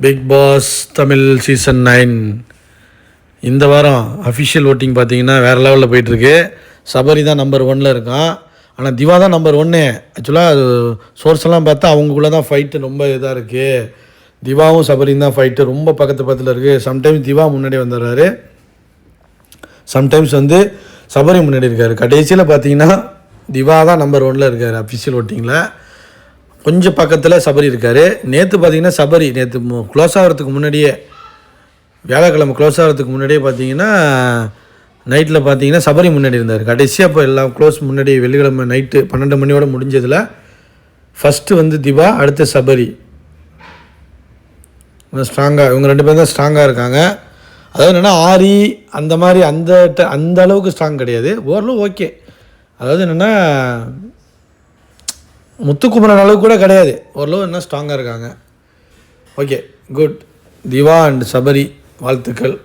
Big pass Tamil season 9 இந்த வாரம் official voting பார்த்தீங்கன்னா வேறு லெவலில் போயிட்டுருக்கு. சபரி தான் நம்பர் 1ல் இருக்கான். ஆனால் திவா தான் நம்பர் 1. ஆக்சுவலாக அது சோர்ஸ்லாம் பார்த்தா அவங்களுக்குள்ளே தான் ஃபைட்டு ரொம்ப இதாக இருக்குது. திவாவும் சபரியும் தான் ஃபைட்டு ரொம்ப பக்கத்தில் இருக்குது. சம்டைம்ஸ் திவா முன்னாடி வந்துடுறாரு, சம்டைம்ஸ் வந்து சபரி முன்னாடி இருக்கார். கடைசியில் பார்த்தீங்கன்னா திவா தான் நம்பர் 1ல் இருக்கார் அஃபிஷியல் ஓட்டிங்கில். கொஞ்சம் பக்கத்தில் சபரி இருக்கார். நேற்று பார்த்தீங்கன்னா சபரி நேற்று க்ளோஸ் ஆகிறதுக்கு முன்னாடியே, வியாழக்கிழமை க்ளோஸ் ஆகிறதுக்கு முன்னாடியே பார்த்தீங்கன்னா நைட்டில் பார்த்தீங்கன்னா சபரி முன்னாடி இருந்தார். கடைசியாக இப்போ எல்லாம் க்ளோஸ் முன்னாடி வெள்ளிக்கிழமை நைட்டு 12 மணியோடு முடிஞ்சதில் ஃபஸ்ட்டு வந்து திவா, அடுத்து சபரி ஸ்ட்ராங்காக, இவங்க 2 பேரும் தான் ஸ்ட்ராங்காக இருக்காங்க. அதாவது என்னென்னா ஆரி அந்த மாதிரி அந்த அளவுக்கு ஸ்ட்ராங் கிடையாது, ஓரளவு ஓகே. அதாவது என்னென்னா முத்துக்குமரன் அளவுக்கு கூட கிடையாது, ஓரளவு என்ன ஸ்ட்ராங்காக இருக்காங்க. Okay, good. Diva and Sabari வாழ்த்துக்கள்.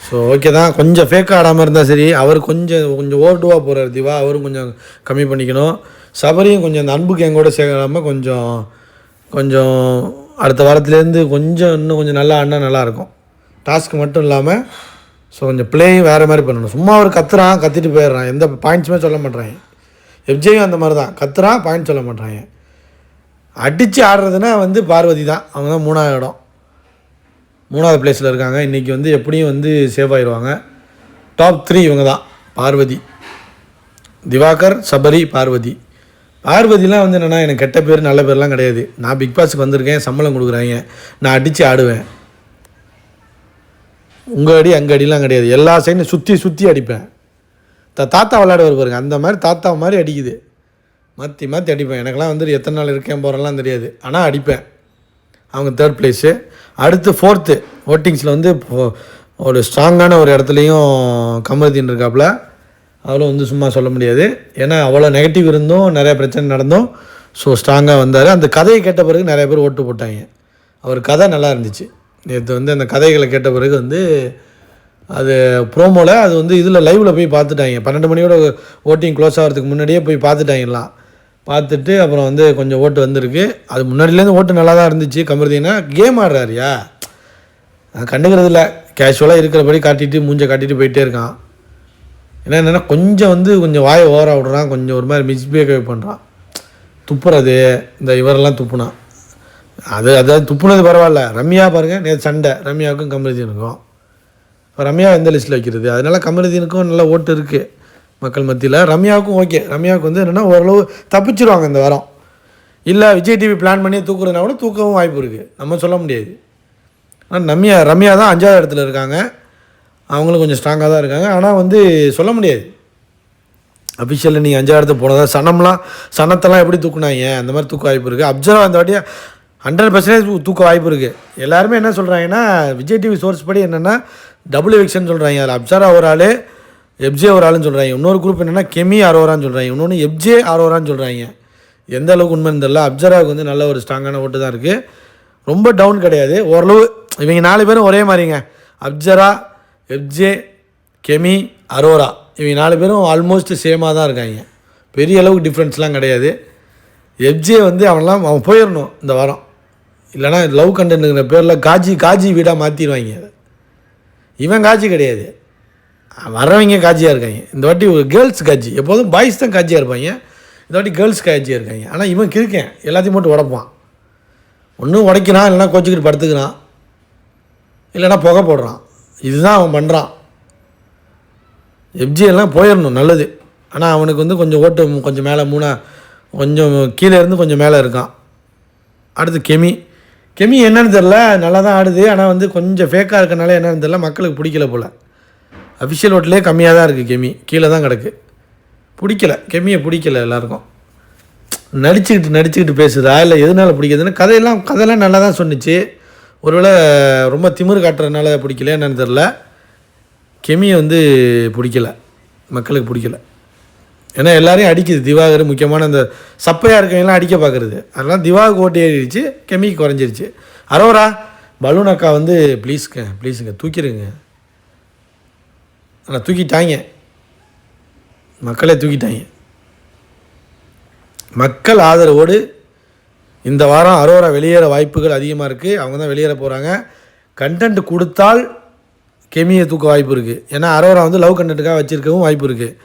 ஸோ ஓகே தான். கொஞ்சம் ஃபேக்காக ஆடாமல் இருந்தால் சரி. அவர் கொஞ்சம் ஓவர்டுவாக போகிறார் திவா, அவரும் கொஞ்சம் கம்மி பண்ணிக்கணும். சபரியும் கொஞ்சம் அந்த அன்புக்கு எங்கூட சேர்க்காமல் கொஞ்சம் அடுத்த வாரத்துலேருந்து இன்னும் கொஞ்சம் நல்லா ஆடினா நல்லாயிருக்கும். டாஸ்க் மட்டும் இல்லாமல் ஸோ கொஞ்சம் பிளேயும் வேறு மாதிரி பண்ணணும். சும்மா அவர் கத்திட்டு போயிடுறான், எந்த பாயிண்ட்ஸுமே சொல்ல மாட்டேறாங்க. எஃப்ஜேயும் அந்த மாதிரி தான் கத்துறான், பாயிண்ட் சொல்ல மாட்டாங்க. அடித்து ஆடுறதுன்னா வந்து பார்வதி தான், அவங்க தான் 3வது இடம், 3வது பிளேஸில் இருக்காங்க. இன்றைக்கி வந்து எப்படியும் வந்து சேவ் ஆகிடுவாங்க. டாப் 3 இவங்க தான், பார்வதி, திவாகர், சபரி, பார்வதி. பார்வதிலாம் வந்து என்னென்னா எனக்கு கெட்ட பேர் நல்ல பேர்லாம் கிடையாது. நான் பிக் பாஸுக்கு வந்திருக்கேன், சம்பளம் கொடுக்குறாங்க, நான் அடித்து ஆடுவேன். உங்கள் அடி அங்கே அடிலாம் கிடையாது, எல்லா சைடும் சுற்றி அடிப்பேன். தாத்தா விளையாடுவார் பாருங்க, அந்த மாதிரி தாத்தா மாதிரி அடிக்குது, மாற்றி அடிப்பேன். எனக்கெல்லாம் வந்து எத்தனை நாள் இருக்கேன் போகிறலாம் தெரியாது, ஆனால் அடிப்பேன். அவங்க 3rd பிளேஸு. அடுத்து 4th ஓட்டிங்ஸில் வந்து ஒரு ஸ்ட்ராங்கான ஒரு இடத்துலையும் கமருதீன் இருக்காப்புல. அவளும் வந்து சும்மா சொல்ல முடியாது, ஏன்னா அவ்வளோ நெகட்டிவ் இருந்தும் நிறையா பிரச்சனை நடந்தும் ஸோ ஸ்ட்ராங்காக வந்தார். அந்த கதையை கேட்ட பிறகு நிறைய பேர் ஓட்டு போட்டாங்க. அவர் கதை நல்லா இருந்துச்சு. நேற்று வந்து அந்த கதைகளை கேட்ட பிறகு வந்து அது ப்ரோமோவில் அது வந்து இதில் லைவில் போய் பார்த்துட்டாங்க. 12 மணியோட ஓட்டிங் க்ளோஸ் ஆகிறதுக்கு முன்னாடியே போய் பார்த்துட்டாங்கலாம். பார்த்துட்டு அப்புறம் வந்து கொஞ்சம் ஓட்டு வந்திருக்கு. அது முன்னாடிலேருந்து ஓட்டு நல்லா தான் இருந்துச்சு. கமருதீனா கேம் ஆடுறாருயா, கண்டுக்கிறது இல்லை, கேஷுவலாக இருக்கிறபடி காட்டிட்டு மூஞ்சை காட்டிட்டு போயிட்டே இருக்கான். என்னென்னா கொஞ்சம் வாயை ஓவராக விடுறான், கொஞ்சம் ஒரு மாதிரி மிஸ்பிஹேவ் பண்ணுறான். துப்புறது, இந்த இவரெல்லாம் துப்புனா அதாவது துப்புனது பரவாயில்ல. ரம்யா பாருங்கள், நேற்று சண்டை ரம்யாவுக்கும் கமருதீனுக்கும். இப்போ ரம்யா எந்த லிஸ்ட்டில் வைக்கிறது? அதனால் கமருதீனுக்கும் நல்ல ஓட்டு இருக்குது மக்கள் மத்தியில். ரம்யாவுக்கும் ஓகே. ரம்யாவுக்கு வந்து என்னென்னா ஓரளவு தப்பிச்சிருவாங்க இந்த வாரம். இல்லை விஜய் டிவி பிளான் பண்ணி தூக்குறதுனா கூட தூக்கவும் வாய்ப்பு இருக்குது, நம்ம சொல்ல முடியாது. ஆனால் ரம்யா தான் 5வது இடத்துல இருக்காங்க. அவங்களும் கொஞ்சம் ஸ்ட்ராங்காக தான் இருக்காங்க. ஆனால் வந்து சொல்ல முடியாது அஃபிஷியலில் நீங்கள் 5வது இடத்துக்கு போனதா. சனத்தெல்லாம் எப்படி தூக்குனாங்க, அந்த மாதிரி தூக்க வாய்ப்பு இருக்குது. அப்சர்வ் அந்த வாட்டியாக 100% தூக்க வாய்ப்பு இருக்குது. எல்லாருமே என்ன சொல்கிறாங்கன்னா, விஜய் டிவி சோர்ஸ் படி என்னென்னா டபுள் எவிக்ஷன் சொல்கிறாங்க. அதில் அப்சரா ஒரு ஆள், எஃப்ஜே ஒரு ஆளுன்னு சொல்கிறாங்க. இன்னொரு குரூப் என்னென்னா கெமி அரோரான்னு சொல்கிறாங்க, இன்னொன்று எஃப்ஜே அரோரான்னு சொல்கிறாங்க. எந்த அளவுக்கு உண்மைன்னு தெரியல. அப்சராவுக்கு வந்து நல்ல ஒரு ஸ்ட்ராங்கான ஓட்டு தான் இருக்குது, ரொம்ப டவுன் கிடையாது. ஓரளவு இவங்க 4 பேரும் ஒரே மாதிரிங்க. அப்சரா, எஃப்ஜே, கெமி, அரோரா, இவங்க 4 பேரும் ஆல்மோஸ்ட் சேமாக தான் இருக்காங்க. பெரிய அளவுக்கு டிஃப்ரென்ஸ்லாம் கிடையாது. எஃப்ஜே வந்து அவன் போயிடணும் இந்த வாரம், இல்லைனா லவ் கண்டென்ட்டுங்கிற பேரில் காஜி வீடாக மாற்றிடுவாங்க. இவன் காஜி கிடையாது, வர்றவங்க காஜியாக இருக்காங்க. இந்த வாட்டி ஒரு கேர்ள்ஸ் காஜி, எப்போதும் பாய்ஸ் தான் காஜியாக இருப்பாங்க, இந்த வாட்டி கேர்ள்ஸ் காஜியாக இருக்காங்க. ஆனால் இவன் கிருக்கேன், எல்லாத்தையும் போட்டு உடப்பான். ஒன்றும் உடைக்கிறான், இல்லைனா கோச்சிக்கிட்டு படுத்துக்கிறான், இல்லைனா புகை போடுறான். இதுதான் அவன் பண்ணுறான். எஃப்ஜி எல்லாம் போயிடணும், நல்லது. ஆனால் அவனுக்கு வந்து கொஞ்சம் ஓட்டு கொஞ்சம் மேலே கொஞ்சம் கீழே இருந்து கொஞ்சம் மேலே இருக்கான். அடுத்து கெமி என்னன்னு தெரில, நல்லா தான் ஆடுது. ஆனால் வந்து கொஞ்சம் ஃபேக்காக இருக்கனால என்னன்னு தெரில, மக்களுக்கு பிடிக்கல போல். அஃபிஷியல் ஓட்டிலே கம்மியாக தான் இருக்குது, கெமி கீழே தான் கிடக்கு. கெமியை பிடிக்கல எல்லாருக்கும். நடிச்சுக்கிட்டு பேசுதா இல்லை எதனால பிடிக்குதுன்னு கதையெல்லாம் நல்லா தான் சொன்னிச்சு. ஒருவேளை ரொம்ப திமிரு காட்டுறதுனால பிடிக்கல என்னன்னு தெரில. கெமியை வந்து பிடிக்கல, மக்களுக்கு பிடிக்கல. ஏன்னா எல்லாரையும் அடிக்குது திவாகர், முக்கியமான அந்த சப்பையாக இருக்கவங்களாம் அடிக்க பார்க்குறது. அதெல்லாம் திவாகருக்கு ஓட்டு ஏறிடுச்சு, கெமிக்கு குறைஞ்சிருச்சு. அரோரா பலூன் அக்கா வந்து ப்ளீஸுங்க தூக்கிடுங்க. ஆனால் தூக்கிட்டாங்க, மக்களே தூக்கிட்டாங்க. மக்கள் ஆதரவோடு இந்த வாரம் அரோரா வெளியேற வாய்ப்புகள் அதிகமாக இருக்குது. அவங்க தான் வெளியேற போகிறாங்க. கண்டென்ட் கொடுத்தால் கெமியை தூக்க வாய்ப்பு இருக்குது. ஏன்னா அரோரா வந்து லவ் கண்டென்ட்டுக்காக வச்சுருக்கவும் வாய்ப்பு இருக்குது.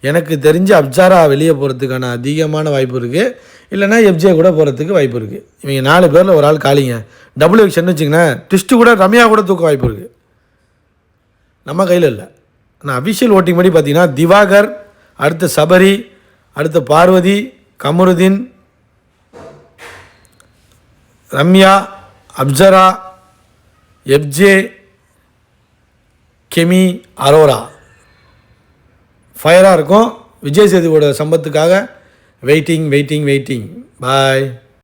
எனக்கு தெரிஞ்சு அப்சாரா வெளியே போகிறதுக்கான அதிகமான வாய்ப்பு இருக்குது. இல்லைனா எஃப்ஜே கூட போகிறதுக்கு வாய்ப்பு இருக்குது. இவங்க 4 பேரில் ஒரு ஆள் காலிங்க. டபுள் எக்ஷன் வச்சிங்கன்னா ட்விஸ்ட்டு கூட ரம்யா கூட தூக்க வாய்ப்பு இருக்குது. நம்ம கையில் இல்லை. ஆனால் அஃபிஷியல் ஓட்டிங் படி பார்த்தீங்கன்னா திவாகர், அடுத்த சபரி, அடுத்த பார்வதி, கமருதீன், ரம்யா, அப்சரா, எஃப்ஜே, கெமி, அரோரா ஃபயராக இருக்கும். விஜய் சேதுவோட சம்பத்துக்காக வெயிட்டிங். பாய்.